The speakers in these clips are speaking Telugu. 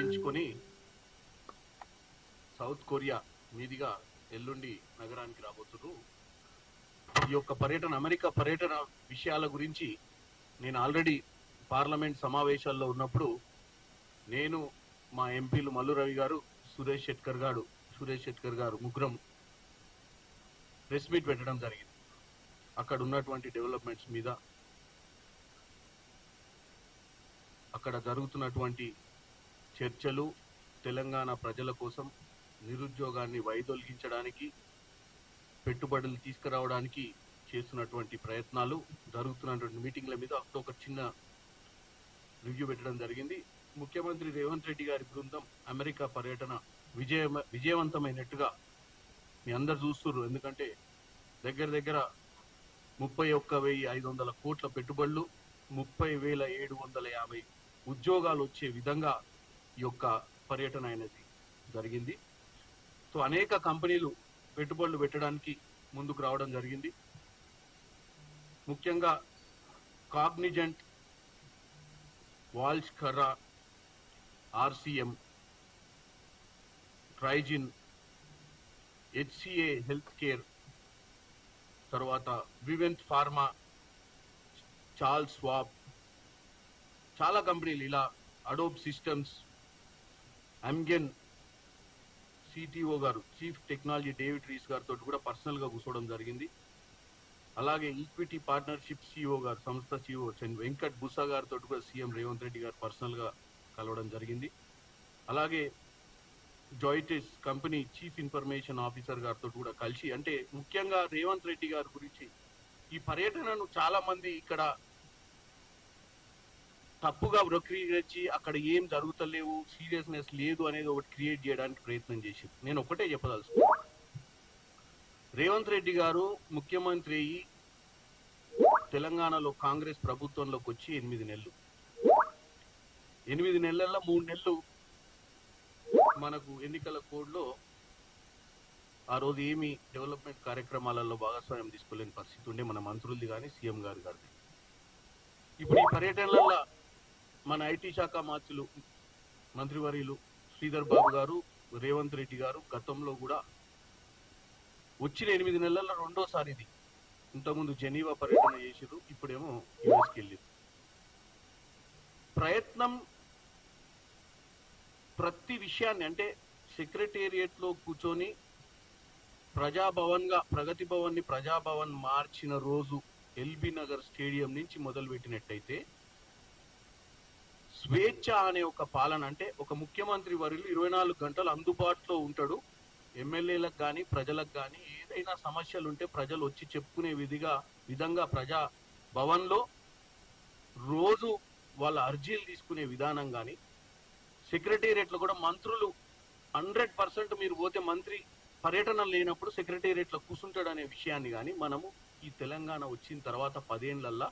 పురస్కరించుకొని సౌత్ కొరియా మీదుగా ఎల్లుండి నగరానికి రాబోతున్నారు. ఈ యొక్క పర్యటన, అమెరికా పర్యటన విషయాల గురించి నేను ఆల్రెడీ పార్లమెంట్ సమావేశాల్లో ఉన్నప్పుడు నేను, మా ఎంపీలు మల్లు రవి గారు, సురేష్ శెట్కర్ గారు ముగ్గురం ప్రెస్ మీట్ పెట్టడం జరిగింది. అక్కడ ఉన్నటువంటి డెవలప్మెంట్స్ మీద, అక్కడ జరుగుతున్నటువంటి చర్చలు, తెలంగాణ ప్రజల కోసం నిరుద్యోగాన్ని వైదొలిగించడానికి, పెట్టుబడులు తీసుకురావడానికి చేస్తున్నటువంటి ప్రయత్నాలు, జరుగుతున్నటువంటి మీటింగ్ల మీద ఒక చిన్న రివ్యూ పెట్టడం జరిగింది. ముఖ్యమంత్రి రేవంత్ రెడ్డి గారి బృందం అమెరికా పర్యటన విజయవంతమైనట్టుగా మీ అందరు చూస్తున్నారు. ఎందుకంటే దగ్గర 31,500 కోట్ల పెట్టుబడులు, 30,750 ఉద్యోగాలు వచ్చే విధంగా ఈ యొక్క పర్యటన అనేది జరిగింది. సో అనేక కంపెనీలు పెట్టుబడులు పెట్టడానికి ముందుకు రావడం జరిగింది. ముఖ్యంగా Cognizant, Walsh Karra, RCM, Trigyn, HCA health care, తర్వాత వివెంట్ ఫార్మా, చార్ల్స్ స్వాబ్, చాలా కంపెనీలు ఇలా, అడోబ్ సిస్టమ్స్, అమ్గెన్ సిటిఓ గారు, చీఫ్ టెక్నాలజీ డేవిడ్ రీస్ గారితో కూడా పర్సనల్గా కూర్చోవడం జరిగింది. అలాగే ఈక్విటీ పార్ట్నర్షిప్ సిఇఓ గారు, సంస్థ సిఇఓ వెంకట్ బుసా గారితో కూడా సీఎం రేవంత్ రెడ్డి గారు పర్సనల్గా కలవడం జరిగింది. అలాగే జాయిటిస్ కంపెనీ చీఫ్ ఇన్ఫర్మేషన్ ఆఫీసర్ గారితో కూడా కలిసి, అంటే ముఖ్యంగా రేవంత్ రెడ్డి గారి గురించి ఈ పర్యటనను చాలా మంది ఇక్కడ తప్పుగా వక్రీకరించి అక్కడ ఏం జరుగుతలేవు, సీరియస్నెస్ లేదు అనేది ఒకటి క్రియేట్ చేయడానికి ప్రయత్నం చేసింది. నేను ఒకటే చెప్పదలుచుకున్నాను, రేవంత్ రెడ్డి గారు ముఖ్యమంత్రి తెలంగాణలో కాంగ్రెస్ ప్రభుత్వంలోకి వచ్చి 8 నెలలు, 8 నెలల్లో 3 నెలలు మనకు ఎన్నికల కోడ్లో ఆ రోజు ఏమి డెవలప్మెంట్ కార్యక్రమాలలో భాగస్వామ్యం తీసుకోలేని పరిస్థితి ఉండే మన మంత్రులది కానీ సీఎం గారి గారిది. ఇప్పుడు ఈ పర్యటనలలో మన ఐటీ శాఖ మంత్రివర్యులు శ్రీధర్ బాబు గారు, రేవంత్ రెడ్డి గారు గతంలో కూడా వచ్చిన 8 నెలల్లో రెండోసారి ఇది. ఇంతకుముందు జెనీవా పర్యటన చేసిరు, ఇప్పుడేమో యుఎస్కి వెళ్ళింది. ప్రయత్నం ప్రతి విషయాన్ని, అంటే సెక్రటేరియట్లో కూర్చొని ప్రగతి భవన్ని ప్రజాభవన్ మార్చిన రోజు ఎల్బీ నగర్ స్టేడియం నుంచి మొదలుపెట్టినట్టయితే స్వేచ్ఛ అనే ఒక పాలన, అంటే ఒక ముఖ్యమంత్రి వర్యులు 24 గంటలు అందుబాటులో ఉంటాడు. ఎమ్మెల్యేలకు కానీ ప్రజలకు కానీ ఏదైనా సమస్యలు ఉంటే ప్రజలు వచ్చి చెప్పుకునే విధంగా ప్రజా భవన్లో రోజు వాళ్ళ అర్జీలు తీసుకునే విధానం కానీ, సెక్రటేరియట్లో కూడా మంత్రులు 100% మీరు పోతే మంత్రి పర్యటన లేనప్పుడు సెక్రటేరియట్లో కూర్చుంటాడు అనే విషయాన్ని కానీ మనము ఈ తెలంగాణ వచ్చిన తర్వాత 10 ఏళ్లల్లో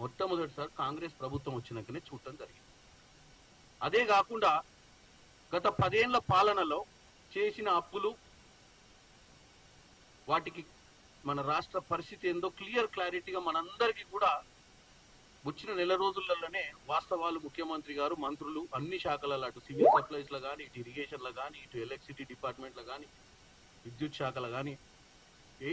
మొట్టమొదటిసారి కాంగ్రెస్ ప్రభుత్వం వచ్చినాకనే చూడటం జరిగింది. అదే కాకుండా గత 10 ఏళ్ల పాలనలో చేసిన అప్పులు, వాటికి మన రాష్ట్ర పరిస్థితి ఏందో క్లారిటీగా మనందరికీ కూడా వచ్చిన నెల రోజులలోనే వాస్తవాలు ముఖ్యమంత్రి గారు, మంత్రులు అన్ని శాఖలలో, అటు సివిల్ సప్లైస్లో కానీ, ఇటు ఇరిగేషన్లో కానీ, ఇటు ఎలక్ట్రిసిటీ డిపార్ట్మెంట్లో కానీ, విద్యుత్ శాఖలో కానీ,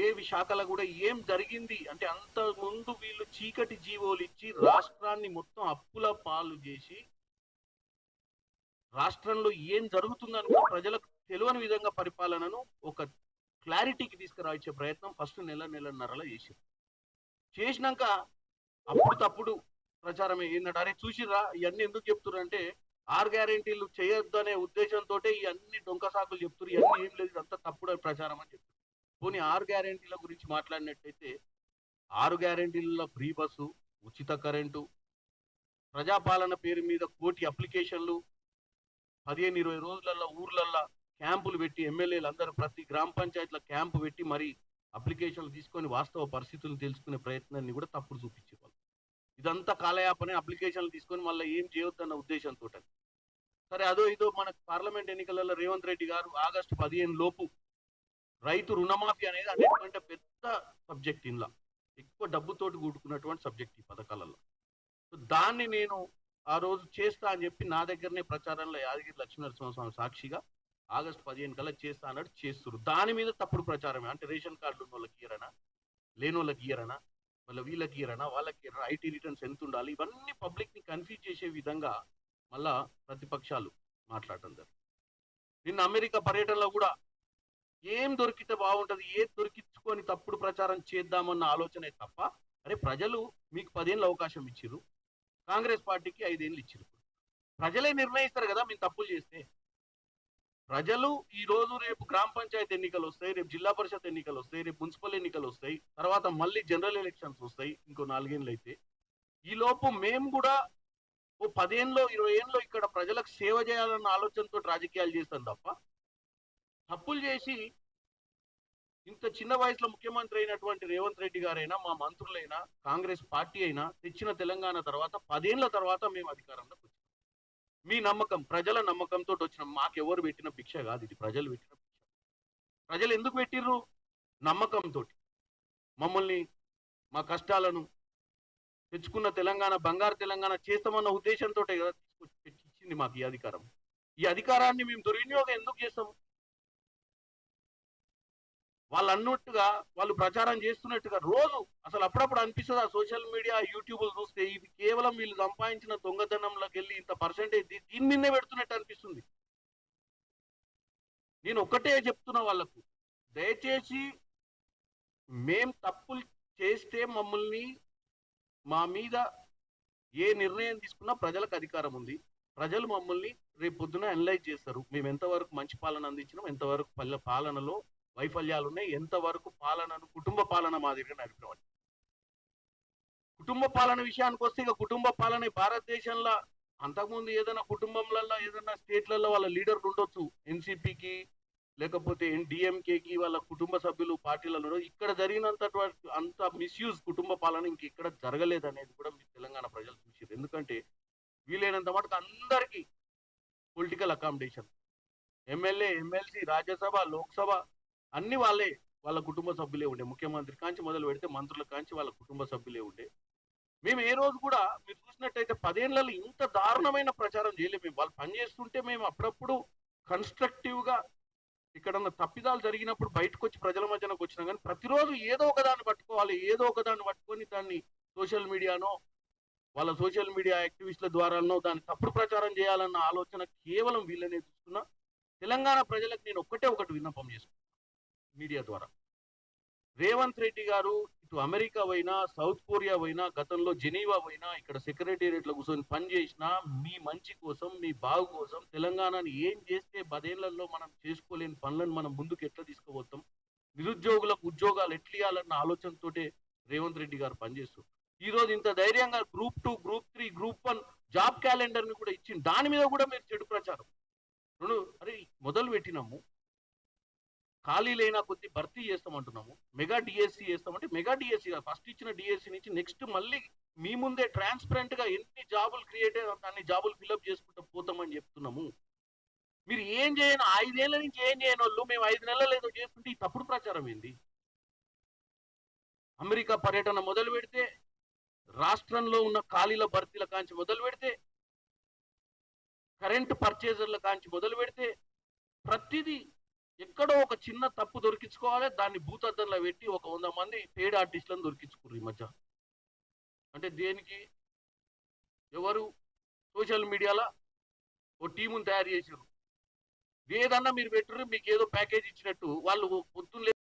ఏవి శాఖలో కూడా ఏం జరిగింది అంటే అంత ముందు వీళ్ళు చీకటి జీవోలు ఇచ్చి రాష్ట్రాన్ని మొత్తం అప్పుల పాలు చేసి రాష్ట్రంలో ఏం జరుగుతుందని కూడా ప్రజలకు తెలియని విధంగా పరిపాలనను ఒక క్లారిటీకి తీసుకురావచ్చే ప్రయత్నం ఫస్ట్ నెలన్నరలో చేసినాక అప్పుడు తప్పుడు ప్రచారం ఏంటంటే, అరే చూసిరా ఇవన్నీ ఎందుకు చెప్తున్నారు అంటే 6 గ్యారెంటీలు చేయొద్దు అనే ఉద్దేశంతో ఇవన్నీ డొంక సాకులు చెప్తున్నారు, ఇవన్నీ ఏం లేదు, అంతా తప్పుడు ప్రచారం అని చెప్తారు. పోనీ 6 గ్యారెంటీల గురించి మాట్లాడినట్టయితే 6 గ్యారెంటీలలో ఫ్రీ బస్సు, ఉచిత కరెంటు, ప్రజాపాలన పేరు మీద కోటి అప్లికేషన్లు, 15-20 రోజులలో ఊర్లల్లో క్యాంపులు పెట్టి ఎమ్మెల్యేలు అందరూ ప్రతి గ్రామ పంచాయతీలో క్యాంపు పెట్టి మరి అప్లికేషన్లు తీసుకొని వాస్తవ పరిస్థితులు తెలుసుకునే ప్రయత్నాన్ని కూడా తప్పుడు చూపించేవాళ్ళు. ఇదంతా కాలయాపనే, అప్లికేషన్లు తీసుకొని మళ్ళీ ఏం చేయొద్దన్న ఉద్దేశంతో. సరే అదో ఇదో మన పార్లమెంట్ ఎన్నికలలో రేవంత్ రెడ్డి గారు ఆగస్టు 15 లోపు రైతు రుణమాఫీ అనేది అన్నిటికంటే పెద్ద సబ్జెక్ట్, ఇంట్లో ఎక్కువ డబ్బుతోటి కూడుకున్నటువంటి సబ్జెక్ట్ ఈ పథకాలలో. దాన్ని నేను ఆ రోజు చేస్తా అని చెప్పి నా దగ్గరనే ప్రచారంలో యాదగిరి లక్ష్మీనరసింహస్వామి సాక్షిగా ఆగస్టు 15 కల్లా చేస్తా అన్నట్టు చేస్తున్నారు. దాని మీద తప్పుడు ప్రచారమే. అంటే రేషన్ కార్డులు ఉన్న వాళ్ళకి ఇయ్యరనా, లేని వాళ్ళకి ఇయ్యరనా, మళ్ళీ వీళ్ళకి ఇయ్యరనా, వాళ్ళకి ఇయ్యరనా, ఐటీ రిటర్న్స్ ఎంత ఉండాలి, ఇవన్నీ పబ్లిక్ ని కన్ఫ్యూజ్ చేసే విధంగా మళ్ళా ప్రతిపక్షాలు మాట్లాడటం జరిగింది. నిన్న అమెరికా పర్యటనలో కూడా ఏం దొరికితే బాగుంటది, ఏది దొరికించుకొని తప్పుడు ప్రచారం చేద్దామన్న ఆలోచనే తప్ప, అరే ప్రజలు మీకు 10 ఏళ్ళు అవకాశం ఇచ్చిర్రు, కాంగ్రెస్ పార్టీకి 5 ఏళ్ళు ఇచ్చిర్రు. ప్రజలే నిర్ణయిస్తారు కదా మేము తప్పులు చేస్తే. ప్రజలు ఈ రోజు రేపు గ్రామ పంచాయతీ ఎన్నికలు వస్తాయి, రేపు జిల్లా పరిషత్ ఎన్నికలు వస్తాయి, రేపు మున్సిపల్ ఎన్నికలు వస్తాయి, తర్వాత మళ్ళీ జనరల్ ఎలక్షన్స్ వస్తాయి ఇంకో 4 ఏళ్ళు అయితే. ఈ లోపు మేము కూడా ఓ 10 ఏళ్ళలో 20 ఏళ్ళలో ఇక్కడ ప్రజలకు సేవ చేయాలన్న ఆలోచనతో రాజకీయాలు చేస్తాం తప్ప, తప్పులు చేసి ఇంత చిన్న వయసులో ముఖ్యమంత్రి అయినటువంటి రేవంత్ రెడ్డి గారైనా, మా మంత్రులైనా, కాంగ్రెస్ పార్టీ అయినా తెచ్చిన తెలంగాణ తర్వాత 10 ఏళ్ల తర్వాత మేము అధికారంలోకి వచ్చాం. మీ నమ్మకం, ప్రజల నమ్మకంతో వచ్చినాం. మాకెవరు పెట్టిన భిక్ష కాదు ఇది, ప్రజలు పెట్టిన భిక్ష. ప్రజలు ఎందుకు పెట్టిర్రు? నమ్మకంతో. మమ్మల్ని, మా కష్టాలను, తెచ్చుకున్న తెలంగాణ బంగారు తెలంగాణ చేస్తామన్న ఉద్దేశంతో కదా తీసుకొచ్చి ఇచ్చింది మాకు ఈ అధికారం. ఈ అధికారాన్ని మేము దుర్వినియోగం ఎందుకు చేస్తాము? వాళ్ళు అన్నట్టుగా వాళ్ళు ప్రచారం చేస్తున్నట్టుగా రోజు అసలు అప్పుడప్పుడు అనిపిస్తుంది ఆ సోషల్ మీడియా యూట్యూబ్లు చూస్తే ఇది కేవలం వీళ్ళు సంపాదించిన దొంగతనంలోకి వెళ్ళి ఇంత పర్సెంటేజ్ దీని మీదే పెడుతున్నట్టు అనిపిస్తుంది. నేను ఒక్కటే చెప్తున్నా వాళ్ళకు, దయచేసి మేం తప్పులు చేస్తే మమ్మల్ని, మా మీద ఏ నిర్ణయం తీసుకున్నా ప్రజలకు అధికారం ఉంది. ప్రజలు మమ్మల్ని రేపు పొద్దున అనలైజ్ చేస్తారు. మేము ఎంతవరకు మంచి పాలన అందించినాం, ఎంతవరకు పాలనలో వైఫల్యాలు ఉన్నాయి, ఎంతవరకు పాలనను కుటుంబ పాలన మాదిరిగా నడిపినాం. కుటుంబ పాలన విషయానికి వస్తే ఇక కుటుంబ పాలన భారతదేశంలో అంతకుముందు ఏదైనా కుటుంబంలలో ఏదైనా స్టేట్లలో వాళ్ళ లీడర్లు ఉండొచ్చు, ఎన్సీపీకి లేకపోతే డిఎంకేకి వాళ్ళ కుటుంబ సభ్యులు పార్టీలలో. ఇక్కడ జరిగినంత అంత మిస్యూజ్ కుటుంబ పాలన ఇంకెక్కడ జరగలేదు అనేది కూడా మీ తెలంగాణ ప్రజలు చూసారు. ఎందుకంటే వీలైనంత మటుకు అందరికీ political accommodation, MLA, MLC, Rajya Sabha, Lok Sabha అన్ని వాళ్ళ కుటుంబ సభ్యులే ఉండే. ముఖ్యమంత్రి కాంచి మొదలు పెడితే మంత్రుల కాంచి వాళ్ళ కుటుంబ సభ్యులే ఉండే. మేము ఏ రోజు కూడా మీరు చూసినట్టయితే 10 ఏళ్లలో ఇంత దారుణమైన ప్రచారం చేయలేము. మేము వాళ్ళు పనిచేస్తుంటే మేము అప్పుడప్పుడు కన్స్ట్రక్టివ్ గా ఇక్కడ తప్పిదాలు జరిగినప్పుడు బయటకు వచ్చి ప్రజల మధ్యనకు వచ్చినా కానీ ప్రతిరోజు ఏదో ఒకదాన్ని పట్టుకోవాలి, ఏదో ఒకదాన్ని పట్టుకొని దాన్ని సోషల్ మీడియానో వాళ్ళ సోషల్ మీడియా యాక్టివిస్టుల ద్వారానో దాన్ని తప్పుడు ప్రచారం చేయాలన్న ఆలోచన కేవలం వీళ్ళనే చూస్తున్నా. తెలంగాణ ప్రజలకు నేను ఒకటి విన్నపం చేసుకున్నాను మీడియా ద్వారా. రేవంత్ రెడ్డి గారు ఇటు అమెరికా పోయినా, సౌత్ కొరియా పోయినా, గతంలో జెనీవా పోయినా, ఇక్కడ సెక్రటేరియట్లో కూర్చొని పని చేసినా మీ మంచి కోసం, మీ బాగు కోసం, తెలంగాణని ఏం చేస్తే 10 ఏళ్లలో మనం చేసుకోలేని పనులను మనం ముందుకు ఎట్లా తీసుకుపోతాం, నిరుద్యోగులకు ఉద్యోగాలు ఎట్లియాలన్న ఆలోచనతోటే రేవంత్ రెడ్డి గారు పనిచేస్తారు. ఈ రోజు ఇంత ధైర్యంగా group 2, group 3, group 1 job calendar ని కూడా ఇచ్చింది. దాని మీద కూడా మీరు చెడు ప్రచారం. అరే మొదలు పెట్టినాము, ఖాళీలైనా కొద్ది భర్తీ చేస్తామంటున్నాము, మెగా డిఎస్సి చేస్తామంటే మెగా డిఎస్సి ఫస్ట్ ఇచ్చిన డిఎస్సి నుంచి నెక్స్ట్ మళ్ళీ మీ ముందే ట్రాన్స్పరెంట్ గా ఎన్ని జాబులు క్రియేట్ అయ్యారు అన్ని జాబులు ఫిల్అప్ చేసుకుంటూ పోతామని చెప్తున్నాము. మీరు ఏం చేయను, 5 ఏళ్ల నుంచి ఏం చేయని వాళ్ళు మేము 5 నెలలు ఏదో చేస్తుంటే ఈ తప్పుడు ప్రచారం ఏంది? అమెరికా పర్యటన మొదలు పెడితే, రాష్ట్రంలో ఉన్న ఖాళీల భర్తీల కాంచి మొదలు పెడితే, కరెంటు పర్చేజర్ల కాంచి మొదలు పెడితే, ప్రతిదీ ఎక్కడో ఒక చిన్న తప్పు దొరికించుకోవాలి, దాన్ని భూతద్దంలో పెట్టి ఒక 100 మంది పేడ్ ఆర్టిస్టులను దొరికించుకున్నారు ఈ మధ్య. అంటే దేనికి? ఎవరు? సోషల్ మీడియాలో ఓ టీముని తయారు చేసారు. ఏదన్నా మీరు పెట్టరు, మీకు ఏదో ప్యాకేజ్ ఇచ్చినట్టు వాళ్ళు పొద్దున్న